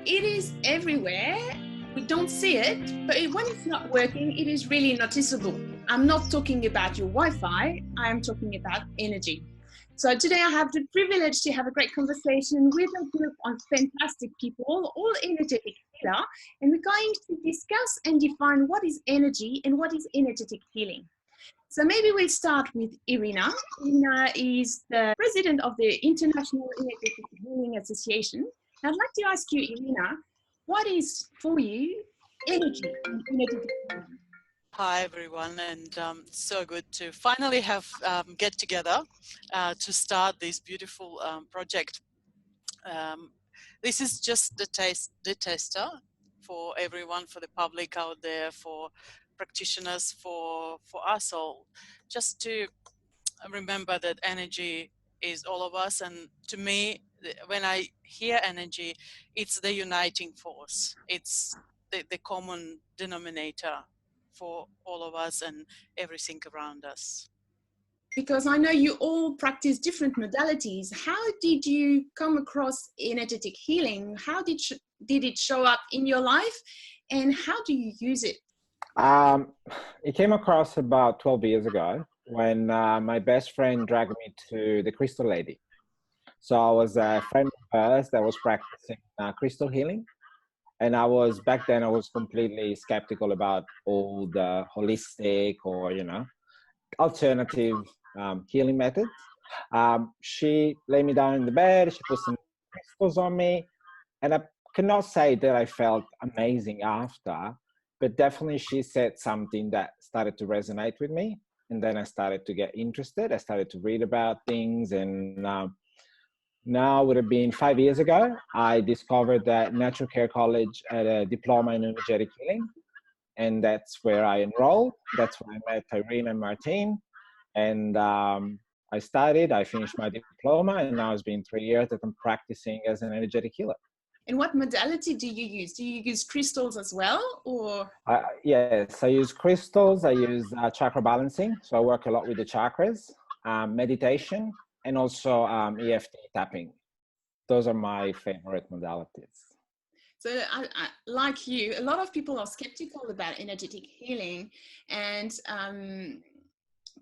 It is everywhere. We don't see it, but when it's not working, it is really noticeable. I'm not talking about your Wi-Fi, I am talking about energy. So today I have the privilege to have a great conversation with a group of fantastic people, all energetic healer, and we're going to discuss and define what is energy and what is energetic healing. So maybe we'll start with Irina. Irina is the president of the International Energetic Healing Association. I'd like to ask you, Irina, what is for you energy and energetic healing? Hi everyone, and so good to finally have get together to start this beautiful project. This is just the tester for everyone, for the public out there, for practitioners, for us all, just to remember that energy is all of us. And to me, when I hear energy, it's the uniting force. It's the common denominator for all of us and everything around us. Because I know you all practice different modalities. How did you come across energetic healing? How did it show up in your life, and how do you use it? It came across about 12 years ago when my best friend dragged me to the Crystal Lady. So I was a friend of hers that was practicing crystal healing. And back then I was completely skeptical about all the holistic or, alternative healing methods. She laid me down in the bed, she put some crystals on me, and I cannot say that I felt amazing after, but definitely she said something that started to resonate with me. And then I started to get interested. I started to read about things, and now it would have been 5 years ago, I discovered that Natural Care College had a diploma in energetic healing. And that's where I enrolled. That's where I met Irene and Martine. And I finished my diploma, and now it's been 3 years that I'm practicing as an energetic healer. And what modality do you use? Do you use crystals as well, or? Yes, I use crystals. I use chakra balancing. So I work a lot with the chakras, meditation, and also EFT tapping. Those are my favorite modalities. So like you, a lot of people are skeptical about energetic healing. And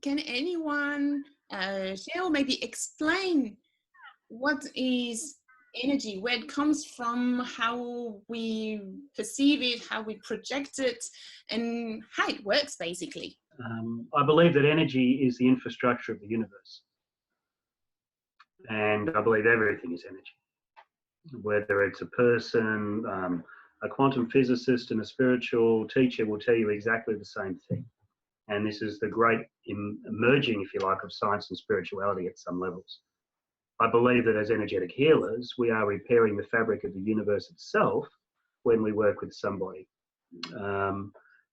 can anyone share or maybe explain what is energy, where it comes from, how we perceive it, how we project it, and how it works basically? I believe that energy is the infrastructure of the universe. And I believe everything is energy. Whether it's a person, a quantum physicist and a spiritual teacher will tell you exactly the same thing. And this is the great emerging, if you like, of science and spirituality at some levels. I believe that as energetic healers, we are repairing the fabric of the universe itself when we work with somebody.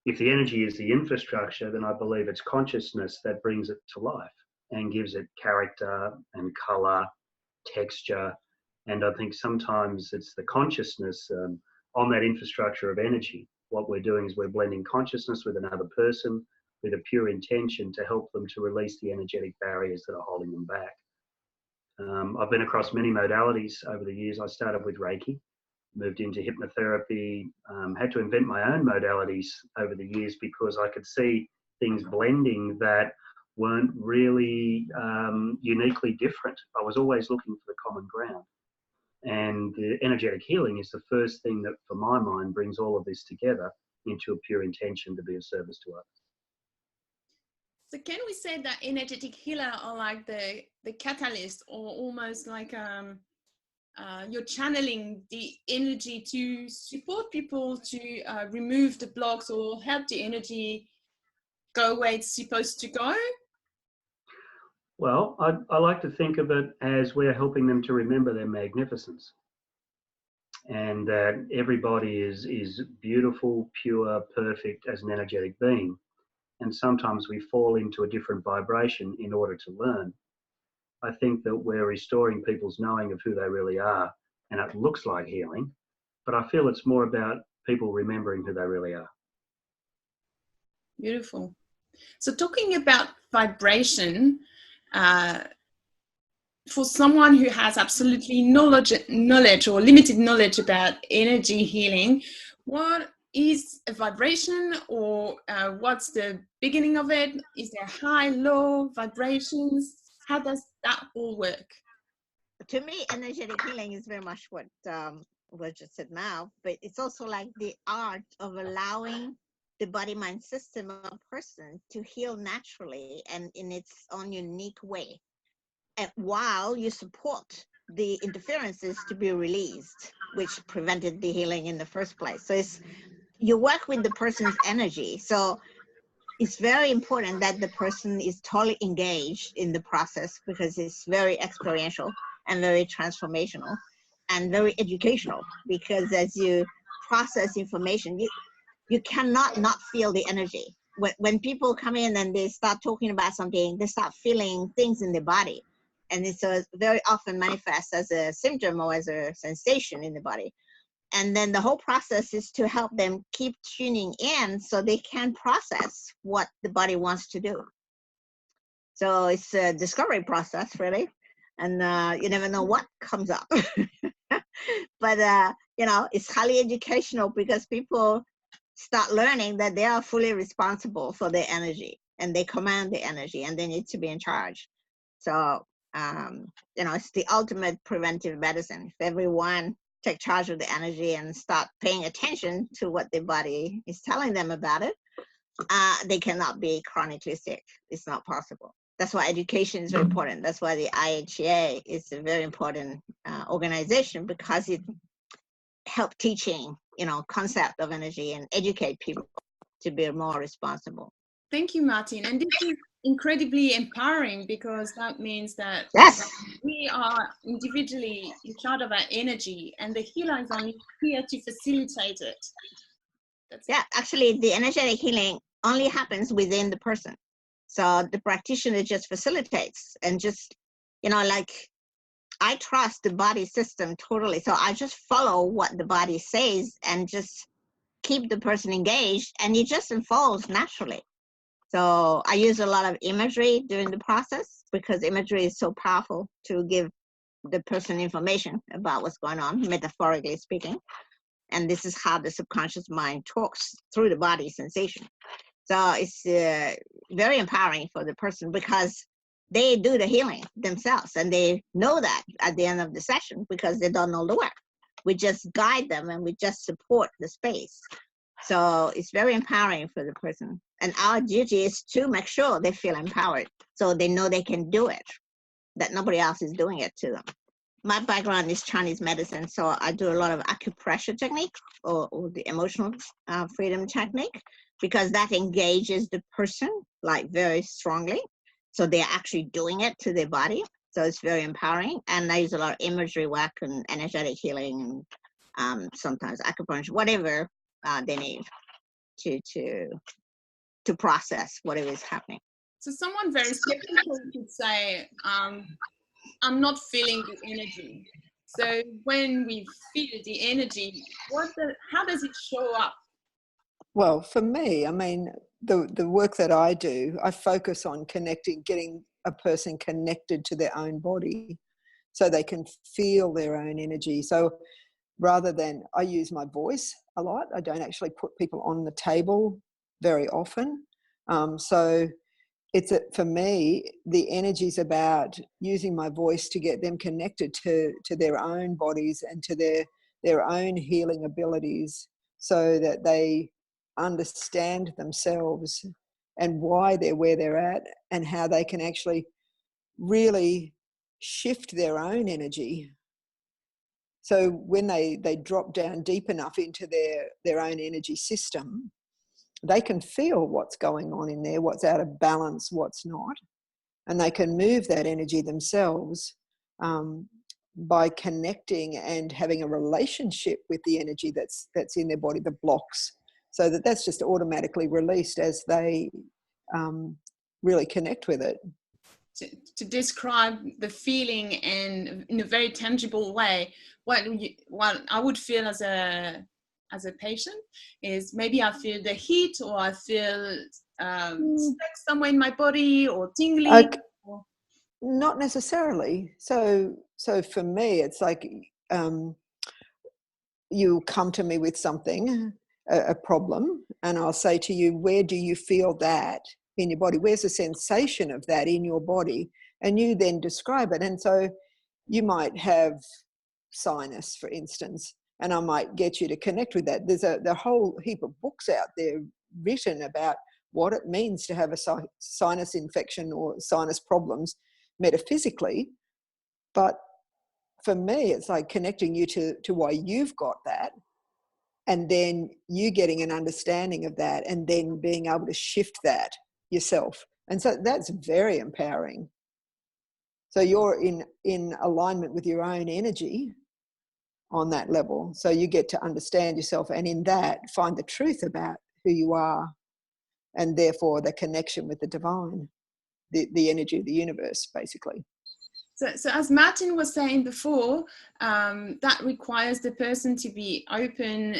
If the energy is the infrastructure, then I believe it's consciousness that brings it to life and gives it character and color, texture. And I think sometimes it's the consciousness on that infrastructure of energy. What we're doing is we're blending consciousness with another person with a pure intention to help them to release the energetic barriers that are holding them back. I've been across many modalities over the years. I started with Reiki, moved into hypnotherapy, had to invent my own modalities over the years because I could see things blending that weren't really uniquely different. I was always looking for the common ground. And the energetic healing is the first thing that, for my mind, brings all of this together into a pure intention to be of service to others. So can we say that energetic healer are like the catalyst, or almost like you're channeling the energy to support people to remove the blocks or help the energy go where it's supposed to go? Well, I like to think of it as we're helping them to remember their magnificence, and that everybody is beautiful, pure, perfect as an energetic being. And sometimes we fall into a different vibration in order to learn. I think that we're restoring people's knowing of who they really are, and it looks like healing, but I feel it's more about people remembering who they really are. Beautiful. So talking about vibration, for someone who has absolutely knowledge or limited knowledge about energy healing, what is a vibration, or what's the beginning of it? Is there high, low vibrations? How does that all work? To me, energetic healing is very much what just said now, but it's also like the art of allowing the body mind system of a person to heal naturally and in its own unique way, and while you support the interferences to be released, which prevented the healing in the first place. So it's, you work with the person's energy. So it's very important that the person is totally engaged in the process, because it's very experiential and very transformational and very educational, because as you process information, you cannot not feel the energy. When people come in and they start talking about something, they start feeling things in their body. And it's very often manifests as a symptom or as a sensation in the body. And then the whole process is to help them keep tuning in so they can process what the body wants to do. So it's a discovery process, really. And you never know what comes up. But, you know, it's highly educational, because people start learning that they are fully responsible for their energy, and they command the energy, and they need to be in charge. So, you know, it's the ultimate preventive medicine. If everyone take charge of the energy and start paying attention to what their body is telling them about it, they cannot be chronically sick. It's not possible. That's why education is very important. That's why the IHA is a very important organization, because it helps teaching, you know, concept of energy and educate people to be more responsible. Thank you, Martin. And this is incredibly empowering, because that means that Yes. we are individually in charge of our energy, and the healer is only here to facilitate it. Yeah, actually, the energetic healing only happens within the person. So the practitioner just facilitates and just, you know, like, I trust the body system totally. So I just follow what the body says and just keep the person engaged, and it just unfolds naturally. So I use a lot of imagery during the process, because imagery is so powerful to give the person information about what's going on, metaphorically speaking. And this is how the subconscious mind talks through the body sensation. So it's very empowering for the person, because they do the healing themselves, and they know that at the end of the session, because they don't know the work. We just guide them, and we just support the space. So it's very empowering for the person. And our duty is to make sure they feel empowered, so they know they can do it, that nobody else is doing it to them. My background is Chinese medicine, so I do a lot of acupressure technique, or the emotional freedom technique, because that engages the person like very strongly. So they're actually doing it to their body. So it's very empowering. And I use a lot of imagery work and energetic healing, and sometimes acupuncture, whatever they need to process whatever is happening. So someone very skeptical could say, I'm not feeling the energy. So when we feel the energy, how does it show up? Well, for me, I mean, the work that I do, I focus on getting a person connected to their own body, so they can feel their own energy. So rather than, I use my voice a lot. I don't actually put people on the table very often. So for me, the energy is about using my voice to get them connected to their own bodies and to their own healing abilities, so that they understand themselves and why they're where they're at, and how they can actually really shift their own energy. So when they drop down deep enough into their own energy system, they can feel what's going on in there, what's out of balance, what's not, and they can move that energy themselves by connecting and having a relationship with the energy that's in their body, the blocks, so that's just automatically released as they really connect with it. To describe the feeling in a very tangible way, what I would feel as a patient is, maybe I feel the heat, or I feel stuck somewhere in my body, or tingling. Okay. Not necessarily. So for me, it's like you come to me with something, a problem, and I'll say to you, where do you feel that in your body? Where's the sensation of that in your body? And you then describe it. And so you might have sinus, for instance, and I might get you to connect with that. There's a whole heap of books out there written about what it means to have a sinus infection or sinus problems metaphysically. But for me, it's like connecting you to why you've got that, and then you getting an understanding of that, and then being able to shift that yourself. And so that's very empowering. So you're in alignment with your own energy on that level. So you get to understand yourself, and in that find the truth about who you are, and therefore the connection with the divine, the energy of the universe, basically. So as Martin was saying before, that requires the person to be open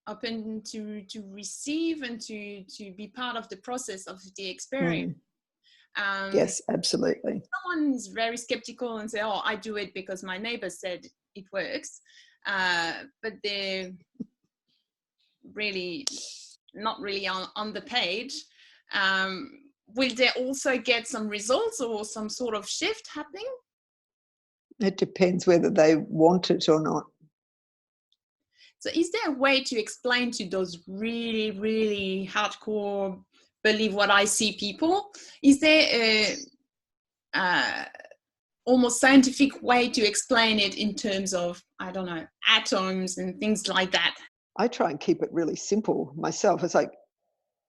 to receive and to be part of the process of the experience. Yes, absolutely. Someone is very skeptical and say, oh, I do it because my neighbor said it works, but they're really not really on the page. Will they also get some results or some sort of shift happening? It depends whether they want it or not. So is there a way to explain to those really, really hardcore believe what I see people? Is there a almost scientific way to explain it in terms of, I don't know, atoms and things like that? I try and keep it really simple myself. It's like,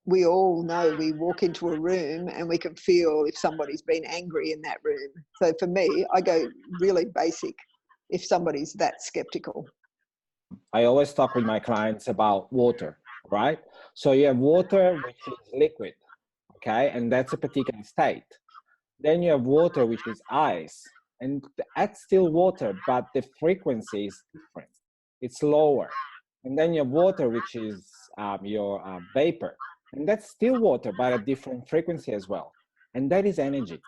we all know we walk into a room and we can feel if somebody's been angry in that room. So for me, I go really basic if somebody's that skeptical. I always talk with my clients about water, right? So you have water, which is liquid, okay? And that's a particular state. Then you have water, which is ice. And that's still water, but the frequency is different. It's lower. And then you have water, which is your vapor. And that's still water, but a different frequency as well. And that is energy.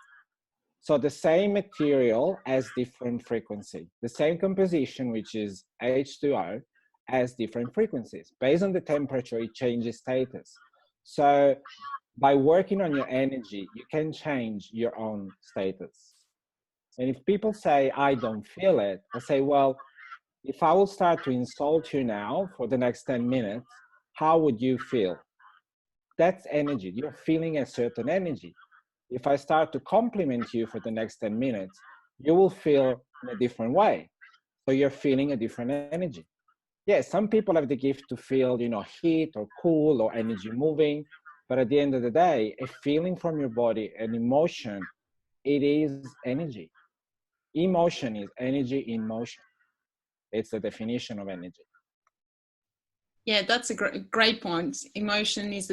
So the same material has different frequency. The same composition, which is H2O, has different frequencies. Based on the temperature, it changes status. So by working on your energy, you can change your own status. And if people say, I don't feel it, I say, well, if I will start to insult you now for the next 10 minutes, how would you feel? That's energy. You're feeling a certain energy. If I start to compliment you for the next 10 minutes, you will feel in a different way. So you're feeling a different energy. Yeah, some people have the gift to feel, heat or cool or energy moving. But at the end of the day, a feeling from your body, an emotion, it is energy. Emotion is energy in motion. It's the definition of energy. Yeah, that's a great point. Emotion is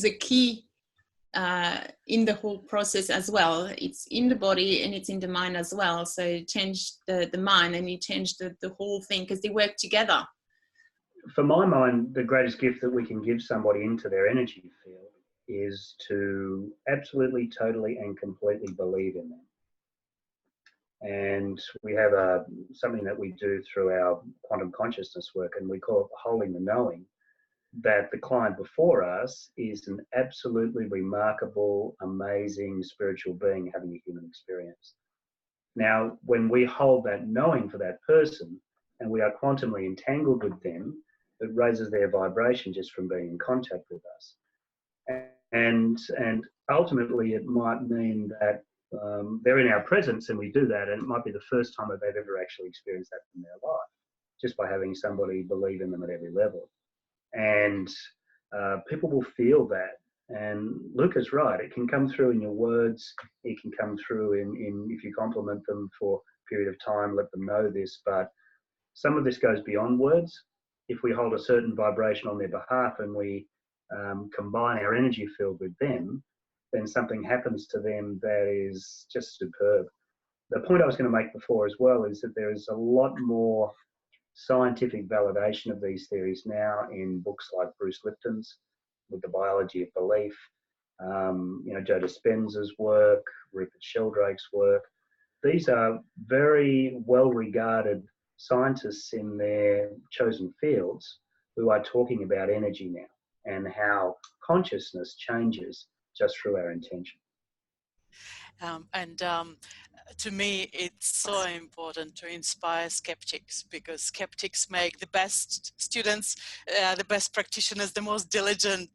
a key in the whole process as well. It's in the body and it's in the mind as well. So change the mind and you change the whole thing because they work together. For my mind, the greatest gift that we can give somebody into their energy field is to absolutely, totally and completely believe in them. And we have something that we do through our quantum consciousness work, and we call it holding the knowing, that the client before us is an absolutely remarkable, amazing spiritual being having a human experience. Now, when we hold that knowing for that person and we are quantumly entangled with them, it raises their vibration just from being in contact with us. And ultimately, it might mean that they're in our presence and we do that, and it might be the first time that they've ever actually experienced that in their life, just by having somebody believe in them at every level. And people will feel that. And Luca's right, it can come through in your words, it can come through in if you compliment them for a period of time, let them know this, but some of this goes beyond words. If we hold a certain vibration on their behalf and we combine our energy field with them, then something happens to them that is just superb. The point I was going to make before as well is that there is a lot more scientific validation of these theories now in books like Bruce Lipton's with The Biology of Belief. Joe Dispenza's work, Rupert Sheldrake's work. These are very well-regarded scientists in their chosen fields who are talking about energy now and how consciousness changes just through our intention. To me, it's so important to inspire skeptics, because skeptics make the best students, the best practitioners, the most diligent,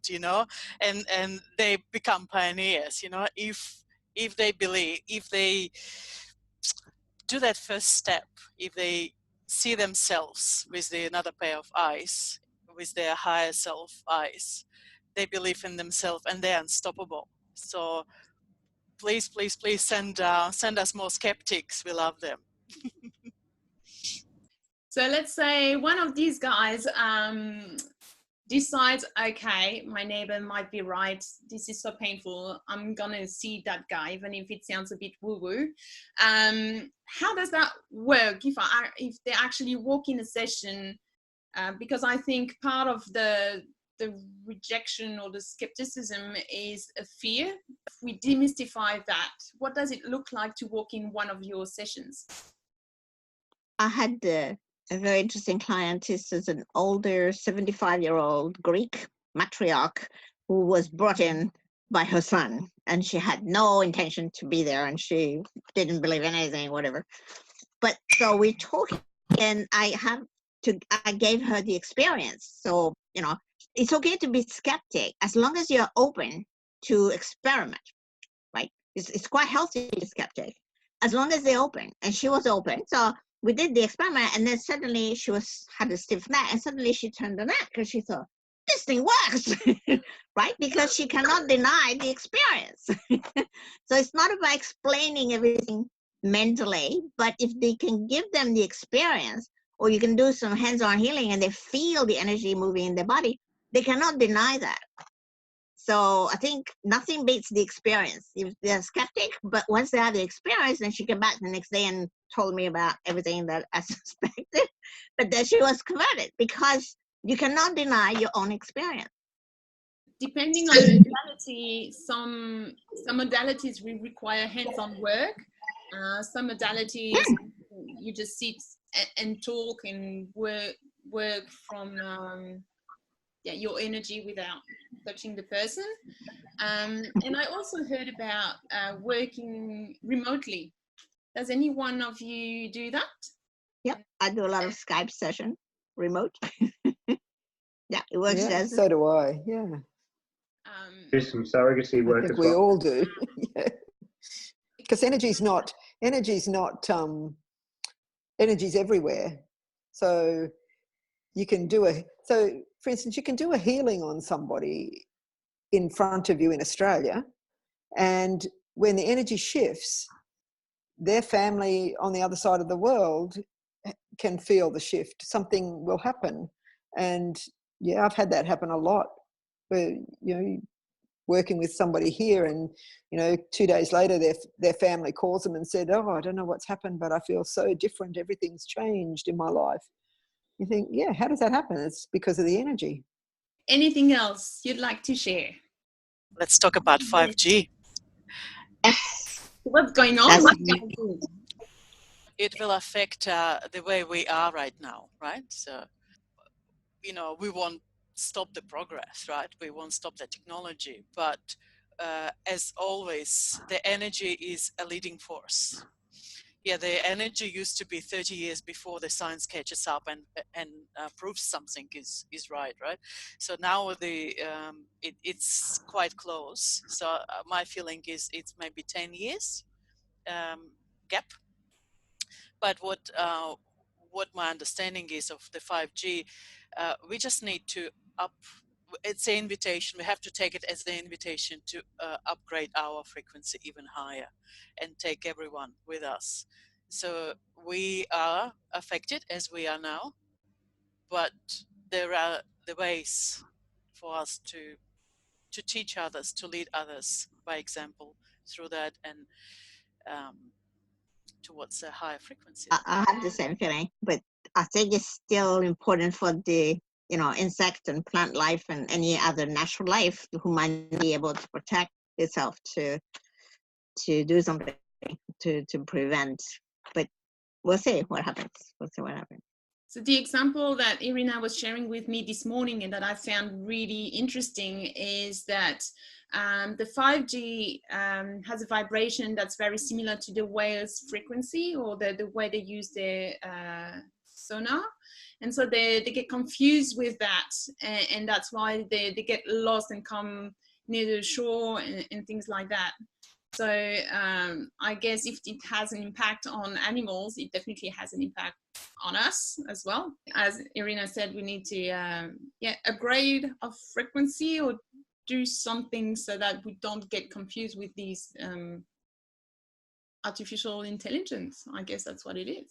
and they become pioneers, if they believe, if they do that first step, if they see themselves with another pair of eyes, with their higher self eyes, they believe in themselves and they're unstoppable. So please, please, please send us more skeptics. We love them. So let's say one of these guys decides, okay, my neighbor might be right. This is so painful. I'm gonna see that guy, even if it sounds a bit woo-woo. How does that work if they actually walk in a session? Because I think part of the rejection or the skepticism is a fear. If we demystify that, what does it look like to walk in one of your sessions? I had a very interesting client. This is an older 75-year-old Greek matriarch who was brought in by her son, and she had no intention to be there, and she didn't believe in anything, whatever. But so we talked, and I gave her the experience. So, it's okay to be skeptic as long as you're open to experiment, right? It's quite healthy to be skeptic as long as they're open, and she was open. So we did the experiment, and then suddenly she had a stiff neck, and suddenly she turned the neck because she thought, this thing works, right? Because she cannot deny the experience. So it's not about explaining everything mentally, but if they can give them the experience, or you can do some hands-on healing and they feel the energy moving in their body, they cannot deny that. So I think nothing beats the experience. If they're skeptic, but once they have the experience, then she came back the next day and told me about everything that I suspected, but then she was converted, because you cannot deny your own experience. Depending on the modality, some modalities will require hands-on work. Some modalities you just sit and talk and work from your energy without touching the person. And I also heard about working remotely. Does any one of you do that? Yep, I do a lot of Skype session, remote. Yeah, it works. Yeah, so do I. Yeah. Do some surrogacy work I think as we well. all do. Yeah. Because energy's everywhere. So you can for instance, you can do a healing on somebody in front of you in Australia, and when the energy shifts, their family on the other side of the world can feel the shift. Something will happen. And yeah, I've had that happen a lot, where, working with somebody here, and 2 days later their family calls them and said, oh, I don't know what's happened, but I feel so different. Everything's changed in my life. You think, yeah, how does that happen? It's because of the energy. Anything else you'd like to share? Let's talk about 5G. What's going on? It will affect the way we are right now, right? So, we won't stop the progress, right? We won't stop the technology, but as always, the energy is a leading force. Yeah, the energy used to be 30 years before the science catches up and proves something is right? So now it's quite close. So my feeling is it's maybe 10 years gap. But what my understanding is of the 5G, we just need to it's an invitation. We have to take it as the invitation to upgrade our frequency even higher and take everyone with us. So we are affected as we are now, but there are the ways for us to teach others, to lead others by example through that, and towards a higher frequency. I have the same feeling, but I think it's still important for the insect and plant life and any other natural life who might be able to protect itself to do something to prevent. But we'll see what happens. We'll see what happens. So the example that Irina was sharing with me this morning and that I found really interesting is that the 5G has a vibration that's very similar to the whale's frequency, or the way they use their sonar. And so they get confused with that, and that's why they get lost and come near the shore and things like that. So I guess if it has an impact on animals, it definitely has an impact on us as well. As Irina said, we need to upgrade our frequency or do something so that we don't get confused with these artificial intelligence. I guess that's what it is.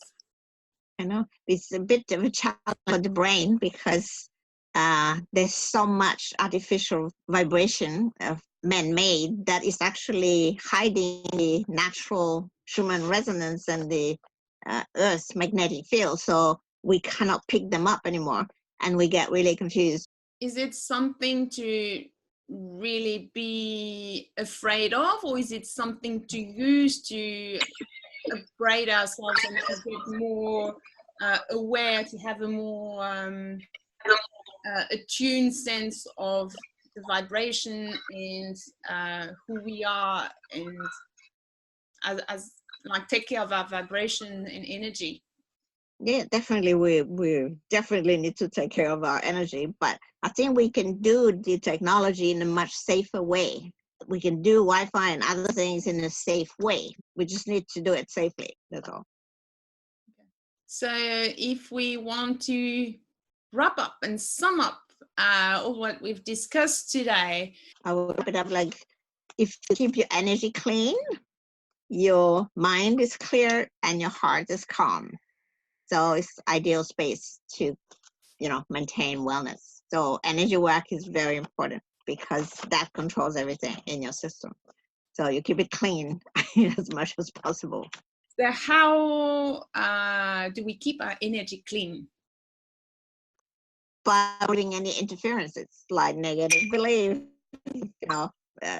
I know it's a bit of a challenge for the brain because there's so much artificial vibration of man-made that is actually hiding the natural Schumann resonance and the Earth's magnetic field. So we cannot pick them up anymore, and we get really confused. Is it something to really be afraid of, or is it something to use to upgrade ourselves and to get more aware, to have a more attuned sense of the vibration and who we are, and as like take care of our vibration and energy? Yeah, definitely. We definitely need to take care of our energy, but I think we can do the technology in a much safer way. We can do Wi-Fi and other things in a safe way. We just need to do it safely. That's all. So if we want to wrap up and sum up all what we've discussed today, I will wrap it up like, if you keep your energy clean, your mind is clear and your heart is calm. So it's ideal space to, maintain wellness. So energy work is very important because that controls everything in your system. So you keep it clean as much as possible. So how do we keep our energy clean? By avoiding any interferences like negative belief,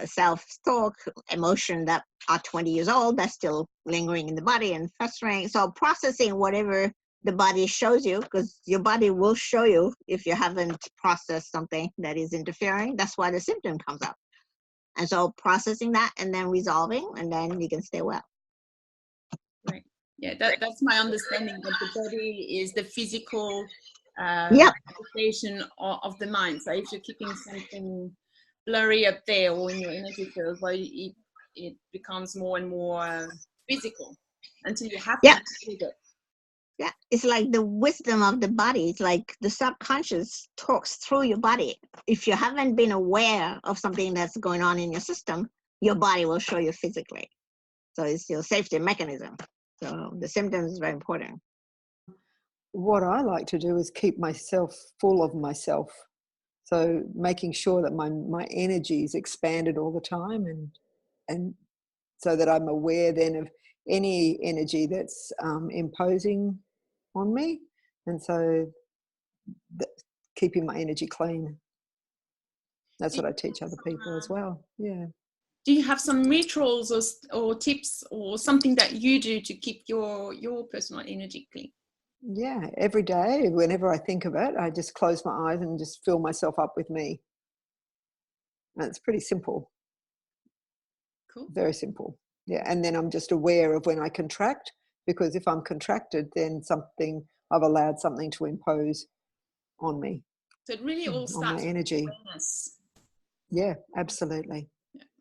self-talk, emotion that are 20 years old, that's still lingering in the body and festering. So processing whatever the body shows you, because your body will show you if you haven't processed something that is interfering. That's why the symptom comes up. And so processing that and then resolving, and then you can stay well. Right. Yeah, that's my understanding, that the body is the physical Yep. manifestation of the mind. So if you're keeping something blurry up there or in your energy field, well, it becomes more and more physical until you have to treat it. Yeah, it's like the wisdom of the body. It's like the subconscious talks through your body. If you haven't been aware of something that's going on in your system, your body will show you physically. So it's your safety mechanism. So the symptoms is very important. What I like to do is keep myself full of myself. So making sure that my energy is expanded all the time, and so that I'm aware then of any energy that's imposing on me. And so keeping my energy clean. That's what I teach other people as well. Yeah. Do you have some rituals or tips or something that you do to keep your personal energy clean? Yeah, every day, whenever I think of it, I just close my eyes and just fill myself up with me. And it's pretty simple. Cool. Very simple. Yeah, and then I'm just aware of when I contract, because if I'm contracted, then I've allowed something to impose on me. So it really all starts on my energy. with awareness. Yeah, absolutely.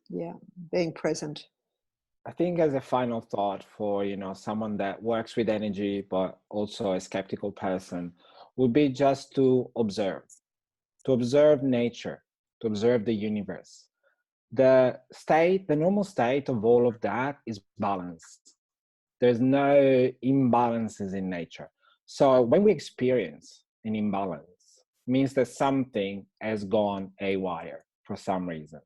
Yeah, being present. I think as a final thought for, someone that works with energy, but also a skeptical person, would be just to observe nature, to observe the universe. The normal state of all of that is balanced. There's no imbalances in nature. So when we experience an imbalance, it means that something has gone haywire for some reason.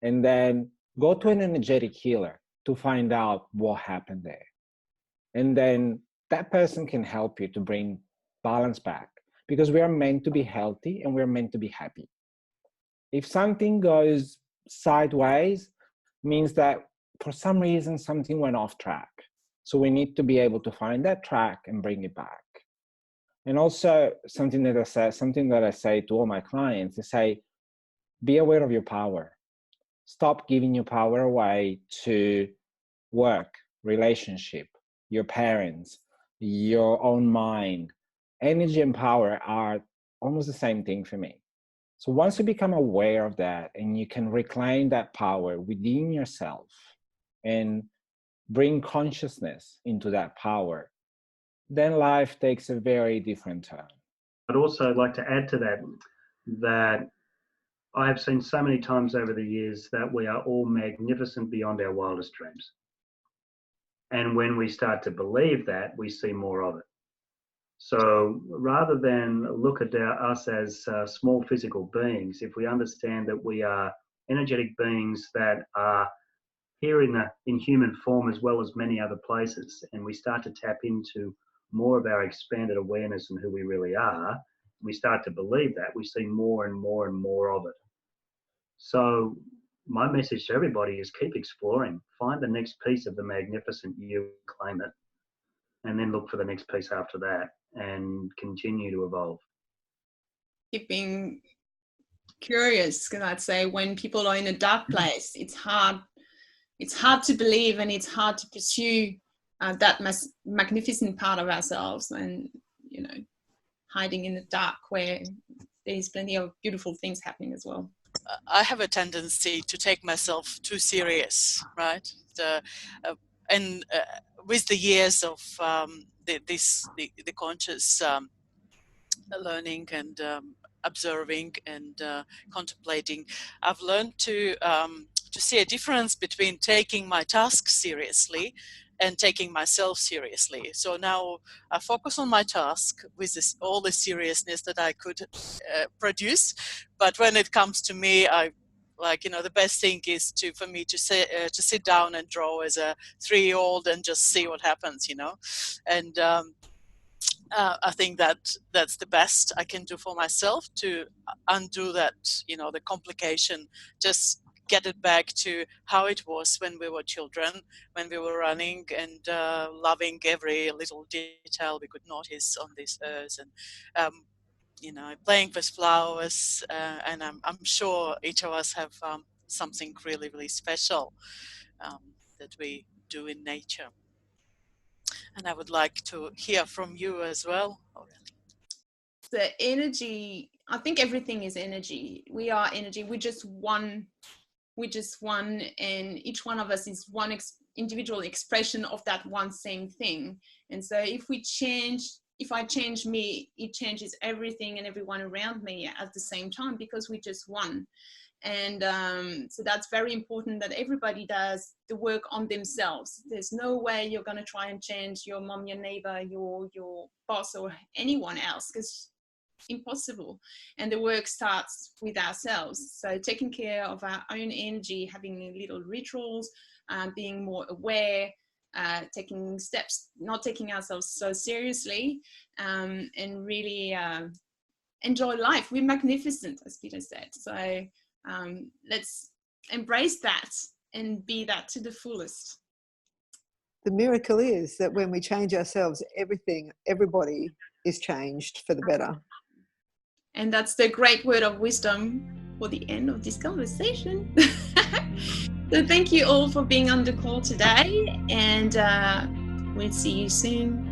And then go to an energetic healer to find out what happened there. And then that person can help you to bring balance back, because we are meant to be healthy and we're meant to be happy. If something goes sideways, means that for some reason something went off track. So we need to be able to find that track and bring it back. And also something that I say to all my clients is say, be aware of your power. Stop giving your power away to work, relationship, your parents, your own mind. Energy and power are almost the same thing for me. So once you become aware of that and you can reclaim that power within yourself and bring consciousness into that power, then life takes a very different turn. I'd also like to add to that I have seen so many times over the years that we are all magnificent beyond our wildest dreams. And when we start to believe that, we see more of it. So rather than look at us as small physical beings, if we understand that we are energetic beings that are here in human form as well as many other places, and we start to tap into more of our expanded awareness and who we really are, we start to believe that, we see more and more and more of it. So my message to everybody is keep exploring, find the next piece of the magnificent you, claim it, and then look for the next piece after that and continue to evolve. Keeping curious, because I'd say when people are in a dark place, it's hard to believe, and it's hard to pursue that magnificent part of ourselves, and hiding in the dark where there's plenty of beautiful things happening as well. I have a tendency to take myself too serious, right? With the years of the conscious learning and observing and contemplating, I've learned to see a difference between taking my task seriously and taking myself seriously. So now I focus on my task with all the seriousness that I could produce. But when it comes to me, the best thing is for me to sit down and draw as a 3-year-old and just see what happens, And I think that's the best I can do for myself to undo that, the complication, just get it back to how it was when we were children, when we were running and loving every little detail we could notice on this earth, and playing with flowers, and I'm sure each of us have something really, really special that we do in nature. And I would like to hear from you as well, Aurelie. The energy, I think everything is energy. We are energy. We're just one, and each one of us is one individual expression of that one same thing. And so if I change me, it changes everything and everyone around me at the same time, because we're just one. And so that's very important, that everybody does the work on themselves. There's no way you're going to try and change your mom, your neighbor, your boss, or anyone else, because impossible. And the work starts with ourselves. So taking care of our own energy, having little rituals, being more aware, taking steps, not taking ourselves so seriously, and really enjoy life. We're magnificent, as Peter said. So let's embrace that and be that to the fullest. The miracle is that when we change ourselves, everybody is changed for the better. And that's the great word of wisdom for the end of this conversation. So thank you all for being on the call today, and we'll see you soon.